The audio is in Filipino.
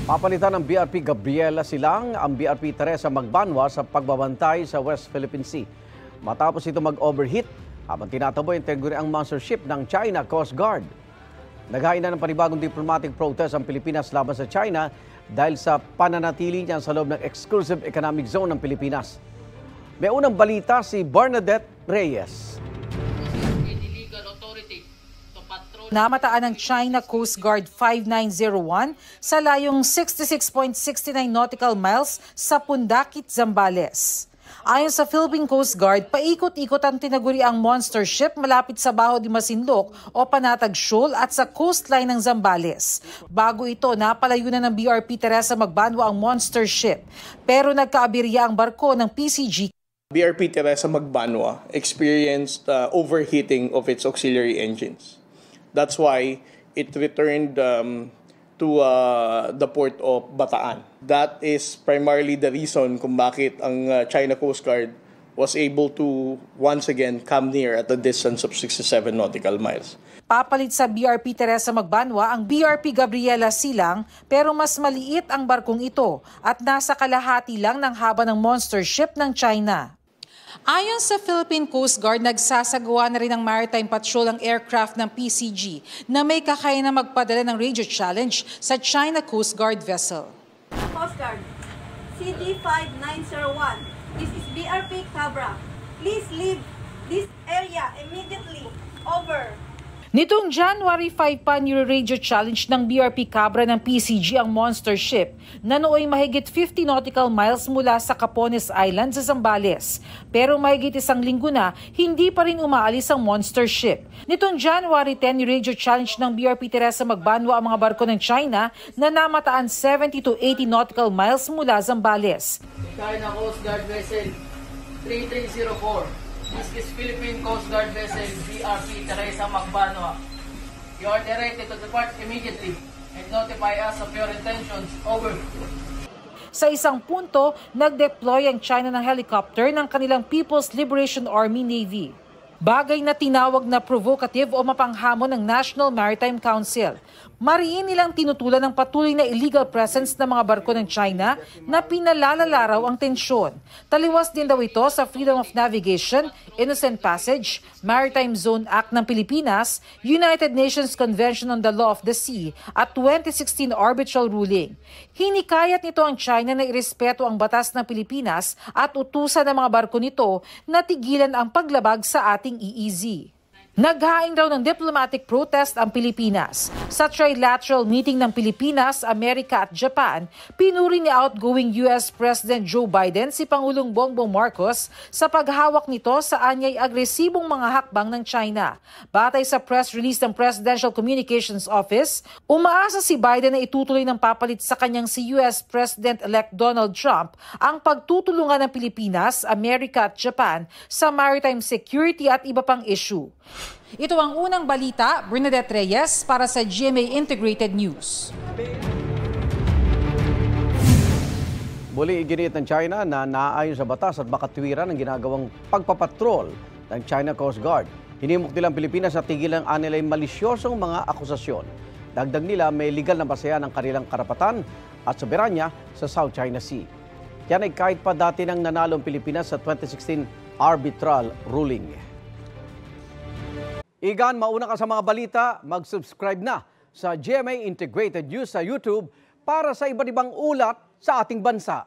Papalitan ng BRP Gabriela Silang ang BRP Teresa Magbanwa sa pagbabantay sa West Philippine Sea. Matapos ito mag-overheat habang tinataboy ang tinaguriang monster ship ng China Coast Guard. Naghain na ng panibagong diplomatic protest ang Pilipinas laban sa China dahil sa pananatili niya sa loob ng exclusive economic zone ng Pilipinas. May unang balita si Bernadette Reyes. Namataan ng China Coast Guard 5901 sa layong 66.69 nautical miles sa Pundakit, Zambales. Ayon sa Philippine Coast Guard, paikot-ikot ang tinaguriang monster ship malapit sa Baho de Masinloc o Panatag Shoal at sa coastline ng Zambales. Bago ito, napalayo na ng BRP Teresa Magbanwa ang monster ship. Pero nagkaabirya ang barko ng PCG. BRP Teresa Magbanwa experienced overheating of its auxiliary engines. That's why it returned to the port of Bataan. That is primarily the reason kung bakit ang China Coast Guard was able to once again come near at a distance of 67 nautical miles. Papalit sa BRP Teresa Magbanwa ang BRP Gabriela Silang pero mas maliit ang barkong ito at nasa kalahati lang ng haba ng monster ship ng China. Ayon sa Philippine Coast Guard, nagsasagawa na rin ng maritime patrol ang aircraft ng PCG na may kakayanan magpadala ng radio challenge sa China Coast Guard vessel. Coast Guard, CD5901, this is BRP Cabra. Please leave this area immediately. Over. Nitong January 5 pa nire-radio challenge ng BRP Cabra ng PCG ang monster ship na nooy mahigit 50 nautical miles mula sa Capones Island sa Zambales. Pero mahigit isang linggo na, hindi pa rin umaalis ang monster ship. Nitong January 10, nire-radio challenge ng BRP Teresa Magbanwa ang mga barko ng China na namataan 70 to 80 nautical miles mula Zambales. China Coast Guard Vessel 3304. This is Philippine Coast Guard vessel BRP Teresa Magbanwa. You are directed to depart immediately and notify us of your intentions. Over. Sa isang punto, nag-deploy ang China ng helicopter ng kanilang People's Liberation Army Navy. Bagay na tinawag na provocative o mapanghamon ng National Maritime Council. Mariin nilang tinutulan ng patuloy na illegal presence ng mga barko ng China na pinalalaraw ang tensyon. Taliwas din daw ito sa Freedom of Navigation, Innocent Passage, Maritime Zone Act ng Pilipinas, United Nations Convention on the Law of the Sea at 2016 arbitral ruling. Hinikayat nito ang China na irespeto ang batas ng Pilipinas at utusan ng mga barko nito na tigilan ang paglabag sa ating EEZ. Naghain raw ng diplomatic protest ang Pilipinas. Sa trilateral meeting ng Pilipinas, Amerika at Japan, pinuri ni outgoing US President Joe Biden si Pangulong Bongbong Marcos sa paghawak nito sa anyay agresibong mga hakbang ng China. Batay sa press release ng Presidential Communications Office, umaasa si Biden na itutuloy ng papalit sa kanyang si US President-elect Donald Trump ang pagtutulungan ng Pilipinas, Amerika at Japan sa maritime security at iba pang issue. Ito ang unang balita, Bernadette Reyes para sa GMA Integrated News. Muli iginit ng China na naayon sa batas at makatwiran ang ginagawang pagpapatrol ng China Coast Guard. Hinimok nilang Pilipinas na tigilan ang anilay malisyosong mga akusasyon. Dagdag nila may legal na basehan ng kanilang karapatan at soberanya sa South China Sea. Yan ay kahit pa dati nang nanalo ang Pilipinas sa 2016 arbitral ruling. Igan, mauna ka sa mga balita, mag-subscribe na sa GMA Integrated News sa YouTube para sa iba't ibang ulat sa ating bansa.